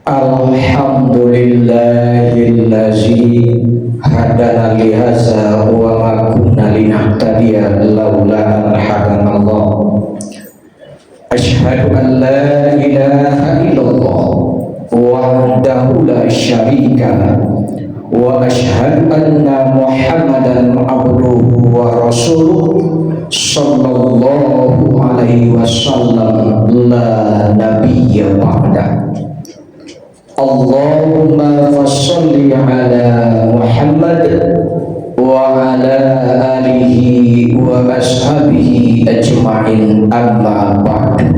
Alhamdulillahillazi hadana li hadza wa ma kunna linahtadiya laula an hadanallah. Asyhadu an la ilaha illallah wahdahu la syarika lah wa asyhadu anna Muhammadan abduhu wa rasuluh sallallahu alaihi wasallam la nabiyya ba'da. Allahumma fasholli ala Muhammad wa ala alihi wa ashabihi ajma'in, amma ba'du.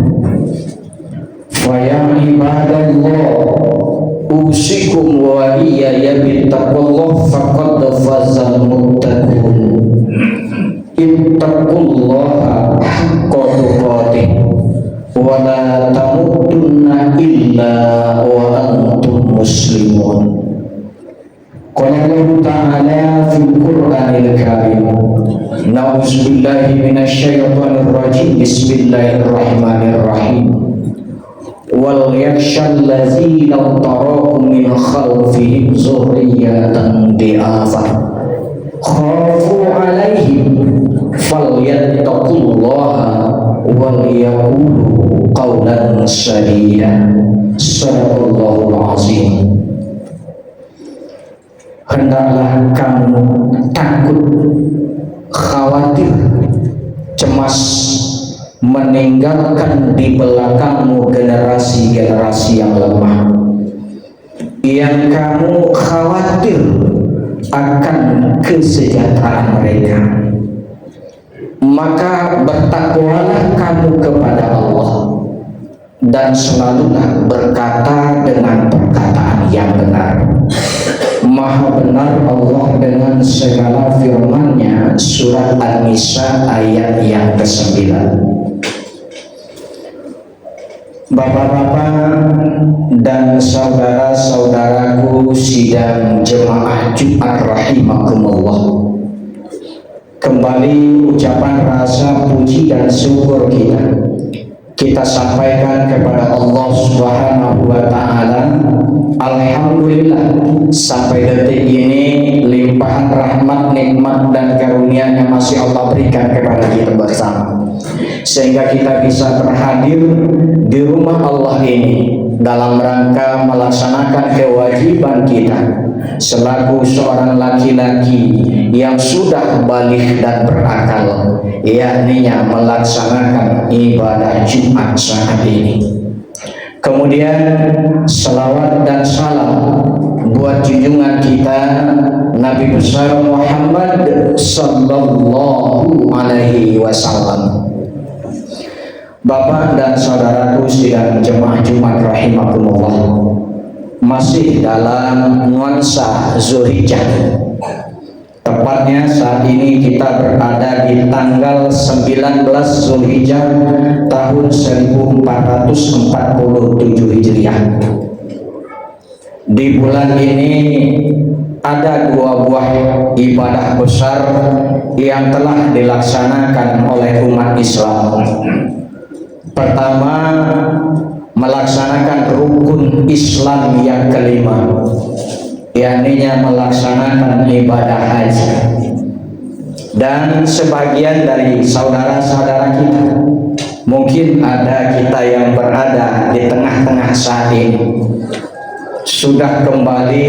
Fa ya ibadallah, usikum wa iyaya bittaqwallah faqad fazal muttaqun. Ittaqullaha haqqa tuqatih wa la tamutunna illa wa antum muslimun. Qala Allah ta'ala fil Qur'anil Karim, na'udzubillahi minasyaitonir rajim, bismillahirrahmanirrahim. Wal yakhshal ladzina tarakum min khalfihim dzurriyyatan di'afan khafu 'alaihim falyattaqullaha wal yaqulu qawlan sadida. Sadaqallahul azim. Hendaklah kamu takut, khawatir, cemas meninggalkan di belakangmu generasi-generasi yang lemah, yang kamu khawatir akan kesejahteraan mereka. Maka bertakwalah kamu kepada Allah dan selalulah berkata dengan perkataan yang benar. Maha benar Allah dengan segala firman-Nya, surat An-Nisa ayat yang ke-9. Bapak-bapak dan saudara-saudaraku sidang jemaah Jumat rahimakumullah, kembali ucapan rasa puji dan syukur kita sampaikan kepada Allah Subhanahu wa ta'ala. Alhamdulillah, sampai detik ini limpahan rahmat, nikmat dan karunia-Nya masih Allah berikan kepada kita bersama, sehingga kita bisa berhadir di rumah Allah ini dalam rangka melaksanakan kewajiban kita selaku seorang laki-laki yang sudah baligh dan berakal, yakni melaksanakan ibadah Jumat saat ini. Kemudian salawat dan salam buat junjungan kita Nabi besar Muhammad sallallahu alaihi wasallam. Bapak dan saudaraku sidang jemaah Jumat rahimakumullah, masih dalam nuansa Zulhijjah. Tepatnya saat ini kita berada di tanggal 19 Zulhijjah tahun 1447 Hijriah. Di bulan ini ada dua buah ibadah besar yang telah dilaksanakan oleh umat Islam. Pertama, melaksanakan rukun Islam yang kelima, yakni melaksanakan ibadah haji. Dan sebagian dari saudara-saudara kita, mungkin ada kita yang berada di tengah-tengah saat ini, sudah kembali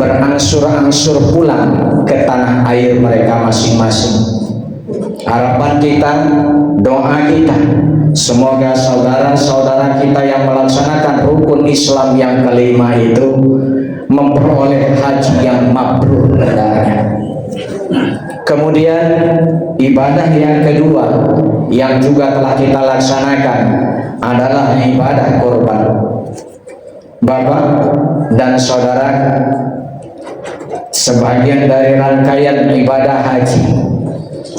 berangsur-angsur pulang ke tanah air mereka masing-masing. Harapan kita, doa kita, semoga saudara-saudara kita yang melaksanakan rukun Islam yang kelima itu memperoleh haji yang mabrur dengannya. Kemudian ibadah yang kedua yang juga telah kita laksanakan adalah ibadah kurban. Bapak dan saudara, sebagian dari rangkaian ibadah haji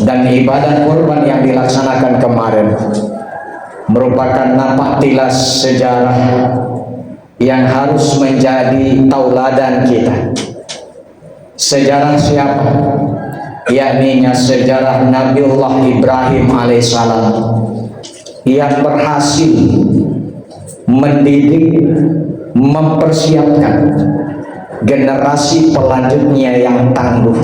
dan ibadah kurban yang dilaksanakan kemarin merupakan napak tilas sejarah yang harus menjadi tauladan kita. Sejarah siapa? yakni sejarah Nabiullah Ibrahim alaihissalam yang berhasil mendidik, mempersiapkan generasi pelanjutnya yang tangguh,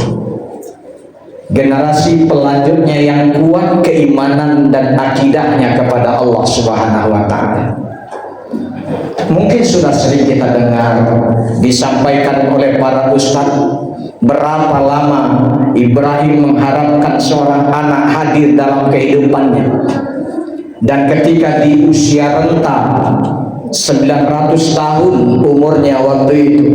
generasi pelanjutnya yang kuat keimanan dan akidahnya kepada Allah Subhanahu wa Ta'ala. Mungkin sudah sering kita dengar disampaikan oleh para ustadz berapa lama Ibrahim mengharapkan seorang anak hadir dalam kehidupannya, dan ketika di usia renta 900 tahun umurnya waktu itu,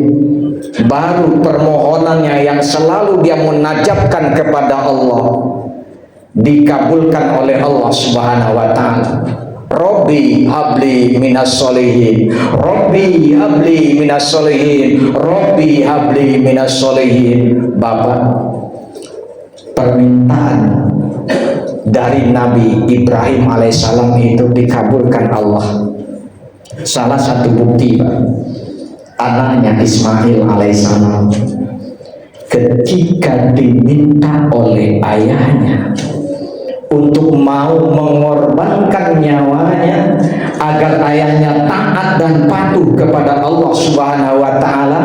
baru permohonannya yang selalu dia munajatkan kepada Allah dikabulkan oleh Allah Subhanahu wa Ta'ala. Rabbi habli minas solihin, Rabbi habli minas solihin, Rabbi habli minas solihin. Bapak, permintaan dari Nabi Ibrahim alaihissalam itu dikabulkan Allah. Salah satu bukti, Pak, anaknya Ismail alaihissalam ketika diminta oleh ayahnya untuk mau mengorbankan nyawanya agar ayahnya taat dan patuh kepada Allah Subhanahu wa Ta'ala,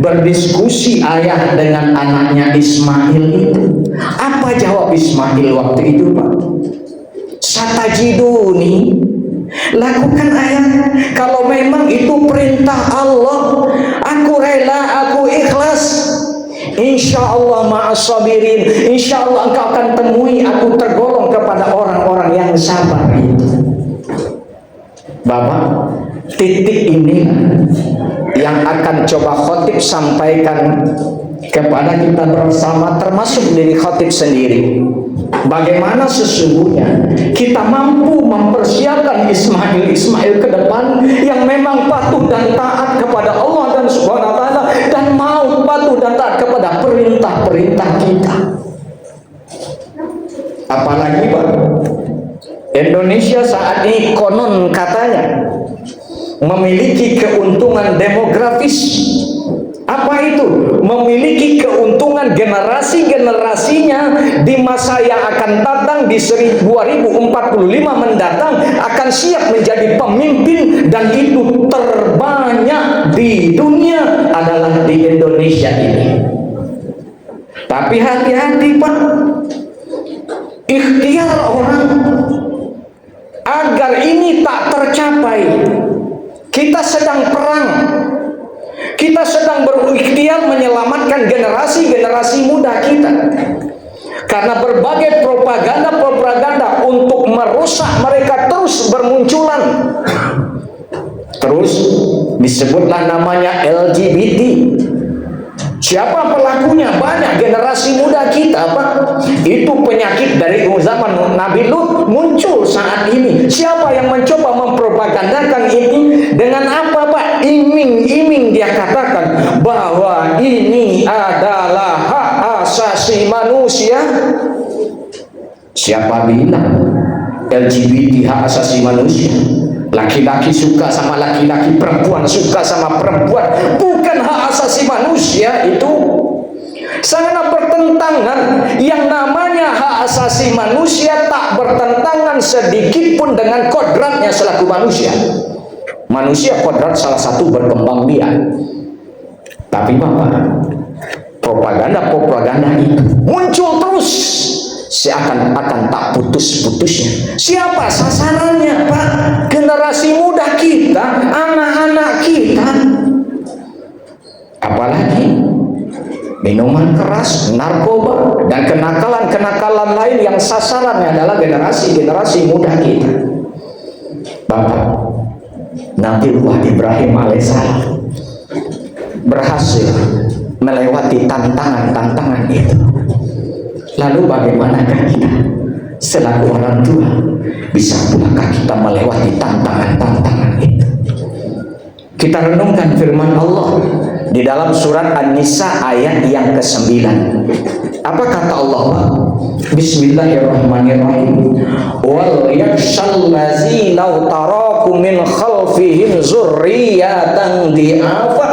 berdiskusi ayah dengan anaknya Ismail itu. Apa jawab Ismail waktu itu, Pak? Satajiduni, lakukan ayah, kalau memang itu perintah Allah, aku rela, aku ikhlas. Insya Allah ma'as-sabirin, insya Allah engkau akan temui aku tergolong kepada orang-orang yang sabar itu. Bapak, titik ini yang akan coba khotib sampaikan kepada kita bersama, termasuk diri khotib sendiri. Bagaimana sesungguhnya kita mampu mempersiapkan Ismail ke depan yang memang patuh dan taat kepada Allah dan Subhanahu wa Ta'ala, dan mau patuh dan taat kepada perintah-perintah kita. Apalagi, Pak, Indonesia saat ini konon katanya memiliki keuntungan demografis. Apa itu? Memiliki keuntungan generasi-generasinya di masa yang akan datang, di 2045 mendatang akan siap menjadi pemimpin, dan itu terbanyak di dunia adalah di Indonesia ini. Tapi hati-hati, Pak, ikhtiar orang agar ini tak tercapai. Kita sedang perang, kita sedang berikhtiar menyelamatkan generasi-generasi muda kita, karena berbagai propaganda untuk merusak mereka terus bermunculan. Terus disebutlah namanya LGBT. Siapa pelakunya? Banyak generasi muda kita, Pak. Itu penyakit dari zaman Nabi Lut muncul saat ini. Siapa yang mencoba mempropagandakan ini? Dengan apa, Pak? Iming-iming dia katakan bahwa ini adalah hak asasi manusia. Siapa bilang LGBT hak asasi manusia? Laki-laki suka sama laki-laki, perempuan suka sama perempuan. Bukan hak asasi manusia itu. Sangat bertentangan. Yang namanya hak asasi manusia tak bertentangan sedikit pun dengan kodratnya selaku manusia. Manusia kodrat salah satu berkembang biak. Tapi Bapak, propaganda itu muncul terus, seakan-akan tak putus-putusnya. Siapa sasarannya, Pak? Generasi muda kita, anak-anak kita. Apalagi minuman keras, narkoba, dan kenakalan-kenakalan lain yang sasarannya adalah generasi-generasi muda kita. Bapak, Nabiullah Ibrahim alaihissalam berhasil melewati tantangan-tantangan itu. Lalu bagaimanakah kita selaku orang tua? Bisa pulakah kita melewati tantangan-tantangan itu? Kita renungkan firman Allah di dalam surat An-Nisa ayat yang ke-9. Apa kata Allah? Bismillahirrahmanirrahim. Wal yakshal ladzina taraku min khalfihim dzurriyyatan di'afa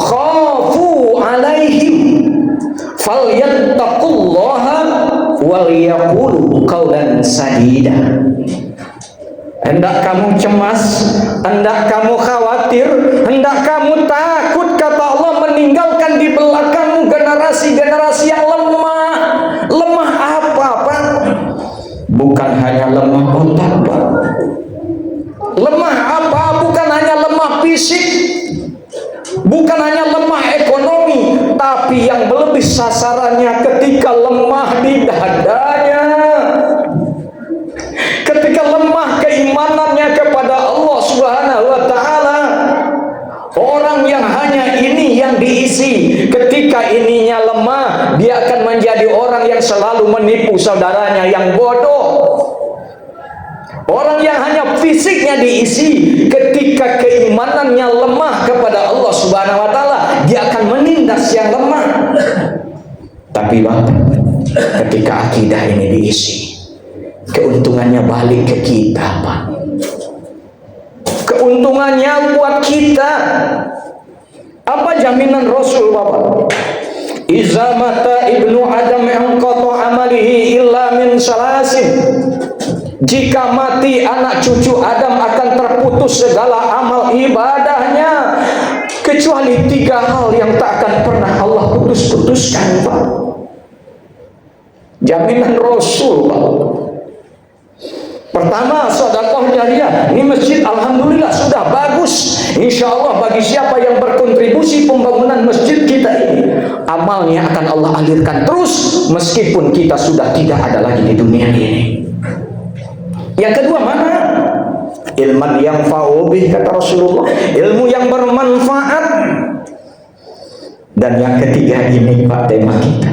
khafu alaihim falyattaqullaha wal yaqulu qawlan sadida. Hendak kamu cemas, hendak kamu khawatir, hendak kamu takut, kata Allah, meninggalkan di belakangmu generasi-generasi yang lemah. Lemah apa, Pak? Bukan hanya lemah otak, Pak. Lemah apa? Bukan hanya lemah fisik, bukan hanya lemah ekonomi, tapi yang lebih sasarannya ketika lemah di dadanya, ketika lemah keimanannya kepada Allah Subhanahu wa Ta'ala. Orang yang hanya ini yang diisi, ketika ininya lemah, dia akan menjadi orang yang selalu menipu saudaranya yang bodoh. Orang yang hanya fisiknya diisi, ketika keimanannya lemah kepada Allah Subhanahu wa Ta'ala, dia akan menindas yang lemah. Tapi Bapak, ketika akidah ini diisi, keuntungannya balik ke kita, Pak. Keuntungannya buat kita. Apa jaminan Rasul, Bapak? Iza mata ibnu Adam yanqatu amalihi illa min salasin. Jika mati anak cucu Adam akan terputus segala amal ibadahnya, kecuali 3 hal yang tak akan pernah Allah putus-putuskan, Pak. Jaminan Rasul, Pak. Pertama, sedekah jariyah. Ini masjid alhamdulillah sudah bagus. Insya Allah bagi siapa yang berkontribusi pembangunan masjid kita ini, amalnya akan Allah alirkan terus meskipun kita sudah tidak ada lagi di dunia ini. Yang kedua mana? Ilman yang fa'ubih, kata Rasulullah, ilmu yang bermanfaat. Dan yang ketiga ini, Pak, tema kita,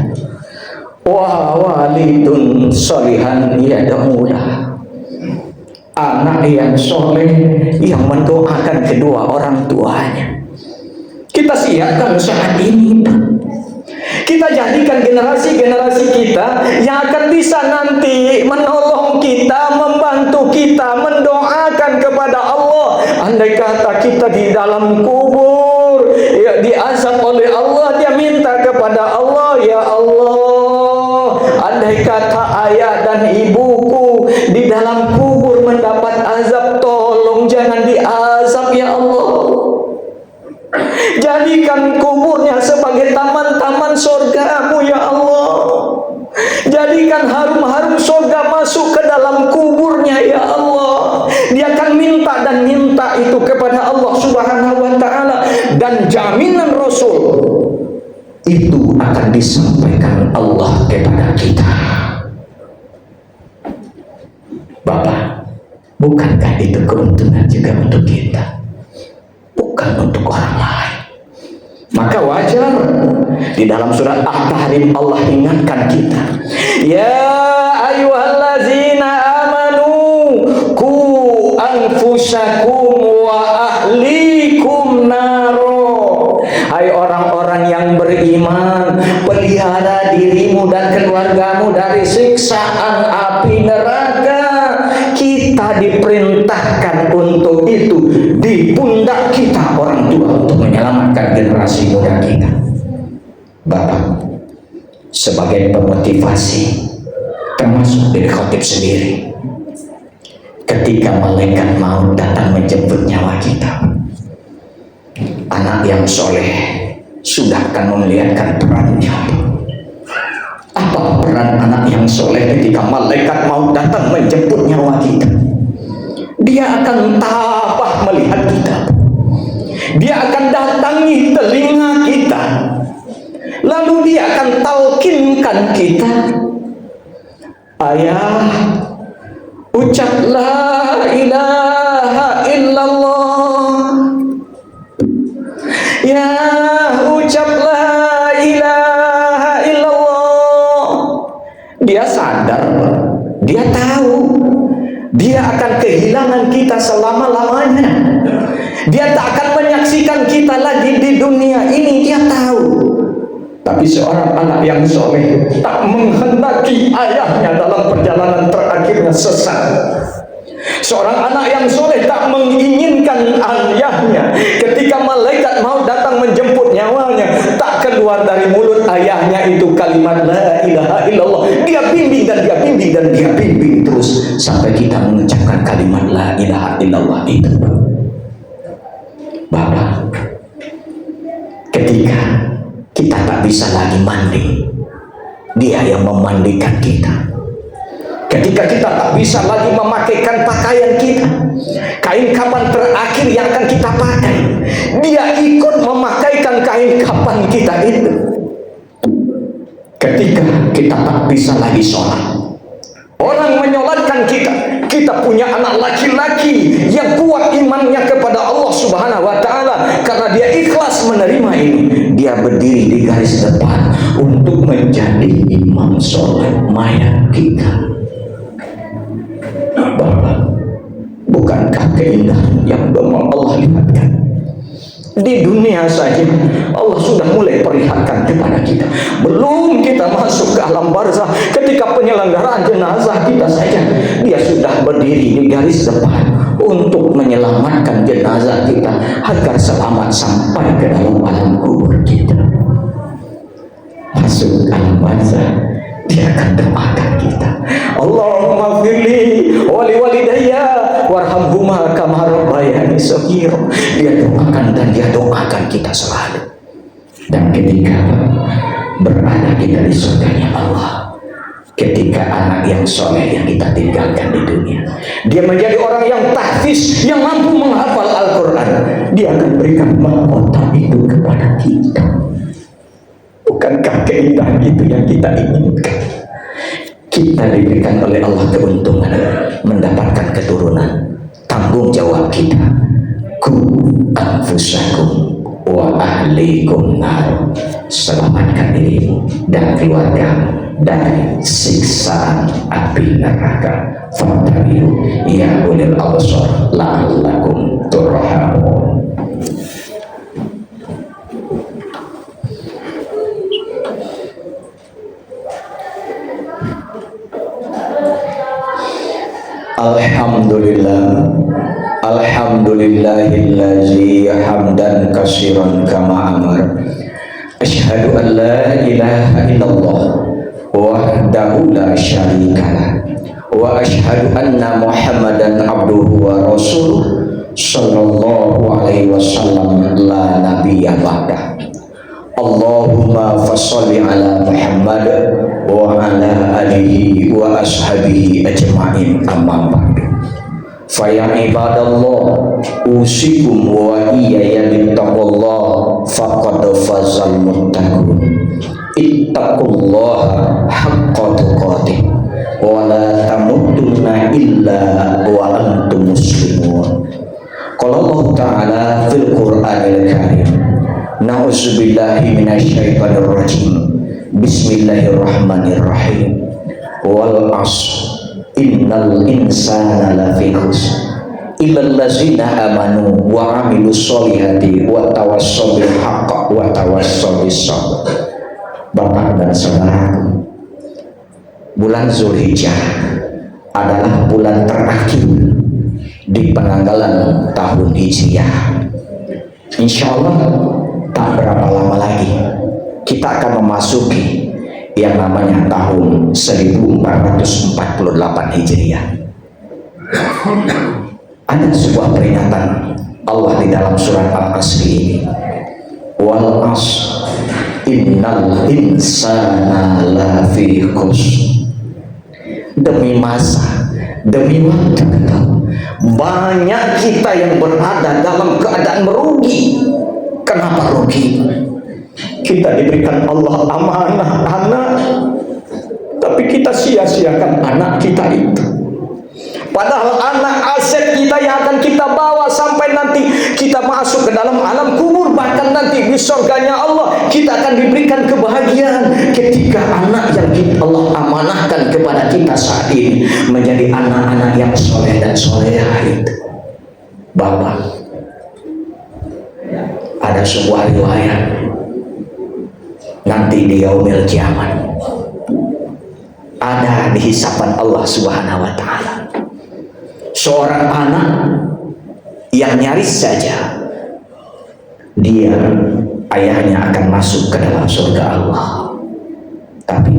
wa walidun sholihan yad'ulah. Anak yang soleh yang mendoakan kedua orang tuanya. Kita siapkan saat ini, Pak. Kita jadikan generasi-generasi kita yang akan bisa nanti menolong kita, membantu kita, mendoakan kepada Allah. Andai kata kita di dalam kubur, ya, diazab oleh Allah, dia minta kepada Allah, ya Allah, andai kata ayah dan ibuku di dalam kubur mendapat azab, tolong jangan diazab, ya Allah. Jadikan kuburnya sebagai taman-taman surgamu, ya Allah. Jadikan harum-harum surga masuk ke dalam kuburnya, ya Allah. Dia akan minta dan minta itu kepada Allah Subhanahu wa Ta'ala. Dan jaminan Rasul itu akan disampaikan Allah kepada kita. Bapak, bukankah itu keuntungan juga untuk kita? Bukan untuk orang lain. Maka wajar di dalam surat At-Tahrim Allah ingatkan kita, ya ayyuhallazina amanu qu anfusakum wa ahlikum naro. Hai orang-orang yang beriman, pelihara dirimu dan keluargamu dari siksaan api neraka. Kita diperintahkan untuk itu di pundak kita orang tua untuk menyelamatkan generasi muda kita. Bapak, sebagai pemotivasi, termasuk dari khotib sendiri, ketika malaikat maut datang menjemput nyawa kita, anak yang soleh sudah akan memelihatkan perannya. Apa peran anak yang soleh ketika malaikat maut datang menjemput nyawa kita? Dia akan tabah melihat kita. Dia akan datangi telinga kita. Lalu dia akan talkinkan kita. Ayah, ucap la ilaha illallah. Ya, ucap la ilaha illallah. Dia sadar, dia tahu dia akan kehilangan kita selama-lamanya. Dia tak akan menyaksikan kita lagi di dunia ini, dia tahu. Tapi seorang anak yang soleh tak menghendaki ayahnya dalam perjalanan terakhirnya sesat. Seorang anak yang soleh tak menginginkan ayahnya ketika malaikat mau datang menjemput nyawanya, tak keluar keluar dari mulut ayahnya itu kalimat la ilaha illallah, dia bimbing dan dia bimbing dan dia bimbing terus sampai kita mengucapkan kalimat la ilaha illallah itu. Bapak, ketika kita tak bisa lagi mandi, dia yang memandikan kita. Ketika kita tak bisa lagi memakaikan pakaian kita, kain kapan terakhir yang akan kita pakai, dia ikut memakaikan kain kapan kita itu. Ketika kita tak bisa lagi sholat, orang menyolatkan kita, kita punya anak laki-laki yang kuat imannya kepada Allah Subhanahu wa Ta'ala, karena dia ikhlas menerima ini, dia berdiri di garis depan untuk menjadi imam sholat mayat kita. Bapak, bukankah keindahan yang memang Allah lihatkan di dunia saja? Allah sudah mulai perlihatkan kepada kita. Belum kita masuk ke alam barzah, ketika penyelenggaraan jenazah kita saja, dia sudah berdiri di garis depan untuk menyelamatkan jenazah kita agar selamat sampai ke dalam alam kubur kita. Masuk alam barzah, dia akan doakan kita, Allahumma firli wali walidayya warhamhuma kama rabbayani shaghira. Dia doakan dan dia doakan kita selalu. Dan ketika berada kita di surganya Allah, ketika anak yang soleh yang kita tinggalkan di dunia, dia menjadi orang yang tahfiz, yang mampu menghafal Al-Quran, dia akan berikan mahkota itu kepada kita. Bukankah keindahan itu yang kita inginkan? Kita diberikan oleh Allah keuntungan mendapatkan keturunan. Tanggung jawab kita, ku anfusakum wa ahlikum nar, selamatkan dirimu dan keluarga dari siksaan api neraka. Fattabi'u ya ulil absar la'allakum turhamun. Alhamdulillah, alhamdulillahillazi hamdan katsiran kama amar. Asyhadu an la ilaha illallah wahdahu la syarikalah, wa asyhadu anna Muhammadan abduhu wa rasuluh sallallahu alaihi wasallam la nabiyya ba'dah. Allahumma fasholli ala Muhammad wa ala alihi wa ashabihi ajma'in, amma ba'du. Fa ya ibadallah, usikum wa iyaya bittaqullah, faqad fazal muttaqun. Ittaqullaha haqqa tuqatih wa la tamutunna illa wa antum muslimun. Qala Allah Ta'ala fil Qur'anil Karim, na'udzubillahi minasyaitonir rajim. Bismillahirrahmanirrahim. Wal 'ashr innal insana lafi khusr illal ladzina amanu wa 'amilus sholihati wa tawassaw bil haqq wa tawassaw bis sabr. Bapak dan saudara, bulan Zulhijjah adalah bulan terakhir di penanggalan tahun Hijriah. Insya Allah tak berapa lama lagi kita akan memasuki yang namanya tahun 1448 Hijriah. Ada sebuah peringatan Allah di dalam surat Al-Asr ini, wal 'ashr innal insana lafi khusr. Demi masa, demi waktu, banyak kita yang berada dalam keadaan merugi. Kenapa rugi? Kita diberikan Allah amanah anak, tapi kita sia-siakan anak kita itu. Padahal anak aset kita yang akan kita bawa sampai nanti kita masuk ke dalam alam kubur, bahkan nanti di surganya Allah kita akan diberikan kebahagiaan ketika anak yang Allah amanahkan kepada kita saat ini menjadi anak-anak yang soleh dan solehah itu. Bapak, ada sebuah riwayat nanti di yaumil kiamat, ada di hisapan Allah Subhanahu wa Ta'ala, seorang anak yang nyaris saja dia ayahnya akan masuk ke dalam surga Allah. Tapi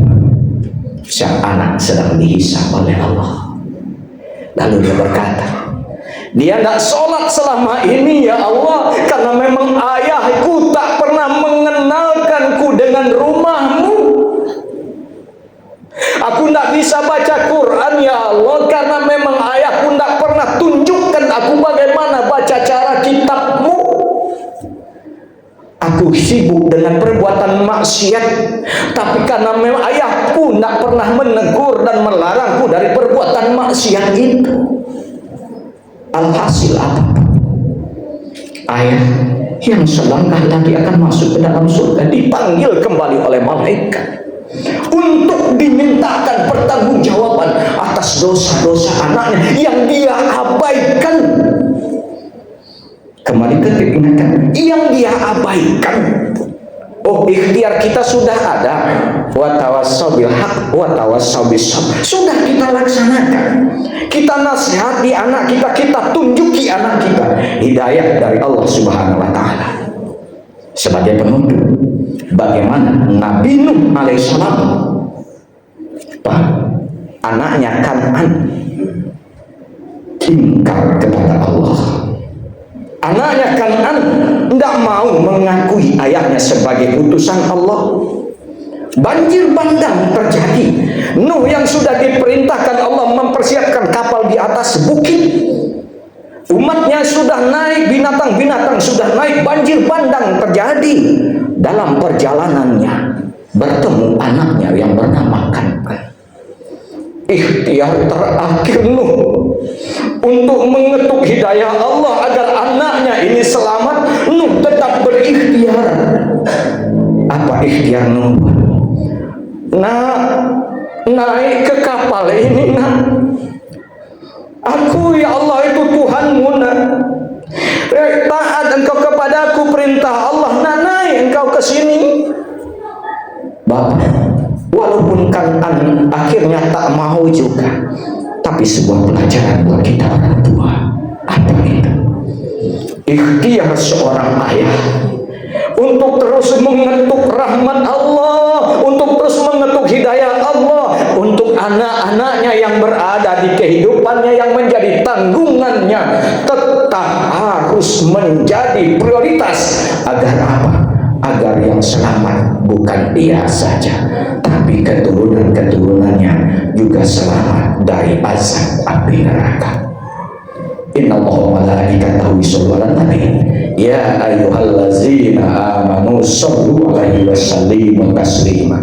sang anak sedang dihisab oleh Allah. Lalu dia berkata, dia tidak sholat selama ini ya Allah, karena memang ayahku tak pernah mengenalkanku dengan rumahmu. Aku tidak bisa baca Quran ya Allah, karena memang ayahku tidak pernah tunjukkan aku bagaimana baca cara kitabmu. Aku sibuk dengan perbuatan maksiat, tapi karena memang ayahku tidak pernah menegur dan melarangku dari perbuatan maksiat itu. Alhasil apa? Ayah yang selangkah tadi akan masuk ke dalam surga dipanggil kembali oleh malaikat untuk dimintakan pertanggungjawaban atas dosa-dosa anaknya yang dia abaikan. Kembali ke ingatan yang dia abaikan. Oh, ikhtiar kita sudah ada. Wa tawassau bil haq wa tawassau bis sabr. Sudah kita laksanakan. Kita nasihati anak kita, kita tunjuki anak kita hidayah dari Allah Subhanahu wa taala. Sebagai penuntut, bagaimana Nabi Nuh alaihissalam, anaknya Kan'an ingkar kepada Allah. Anaknya Kan'an tidak mau mengakui ayahnya sebagai utusan Allah. Banjir bandang terjadi. Nuh yang sudah diperintahkan Allah mempersiapkan kapal di atas bukit, umatnya sudah naik, binatang-binatang sudah naik, banjir bandang terjadi. Dalam perjalanannya bertemu anaknya yang bernama Kan'an. Ikhtiar terakhir Nuh untuk mengetuk hidayah Allah agar anaknya ini selamat, Nuh tetap berikhtiar. Apa ikhtiar Nuh? Naik ke kapal ini, aku ya Allah itu Tuhanmu, taat engkau kepadaku, perintah Allah, naik engkau ke sini. Bapak, walaupun Kan'an akhirnya tak mau juga, tapi sebuah pelajaran buat kita orang tua. Apa itu? Ikhtiar seorang ayah untuk terus mengetuk rahmat Allah, untuk terus mengetuk hidayah Allah, untuk anak-anaknya yang berada di kehidupannya yang menjadi tanggungannya, tetap harus menjadi prioritas. Agar apa? Agar yang selamat bukan dia saja, tapi keturunan-keturunannya juga selamat dari azab api neraka. Inna Allah wa malaikatahu yusholluna 'alan nabi ya ayyuhallazina amanu shollu 'alaihi wa sallimu taslima.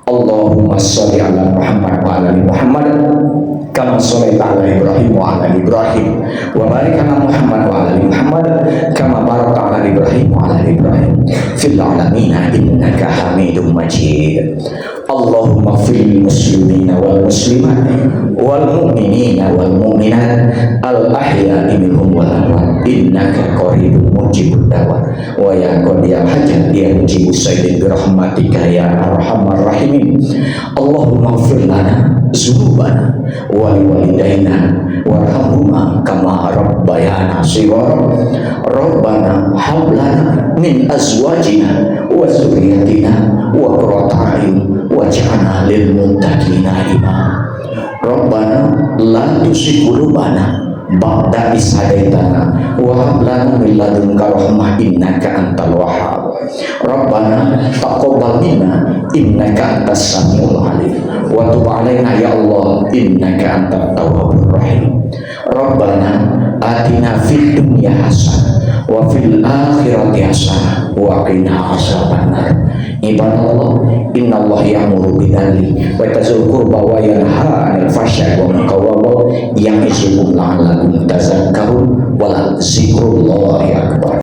Allahumma sholli 'ala Muhammad wa 'ala ali Muhammad kama shallaita 'ala Ibrahim wa 'ala ali Ibrahim wa barik 'ala Muhammad wa 'ala ali Muhammad kama barakta 'ala Ibrahim wa 'ala ali Ibrahim fil 'alamin innaka Hamidum Majid. Allahumma fil muslimina wal muslimat wal mu'minina wal mu'minat al ahya'i minhum wal amwat innaka qaribun mujibud da'wat wa ya qadiyal hajat ya mujibus sayyidin bi rahmatika ya arhamar rahimin. Allahumma ighfir lana dzunubana wa liwalidayna warhamhuma kama rabbayana shighara. Rabbana hab lana min azwajina wa dzurriyyatina wa qurrata a'yun waj'alna lil muttaqina imama. Rabbana la tuzigh qulubana ba'da idh hadaitana wa hab lana min ladunka rahmah innaka antal wahhab. Rabbana taqabbal minna innaka antas samiul alim wa tub 'alaina ya Allah innaka antat tawwabur rahim. Rabbana atina fid dunya hasanah wa fil akhirati hasanah wa qina azabannar. Ibadallah, innallaha ya'muru bidzalli wa yatazil qurba wa yanha 'anil fahsya'i wal munkari wa ya'izukum la'allakum tadhakkarun wa la dzikrullahi akbar.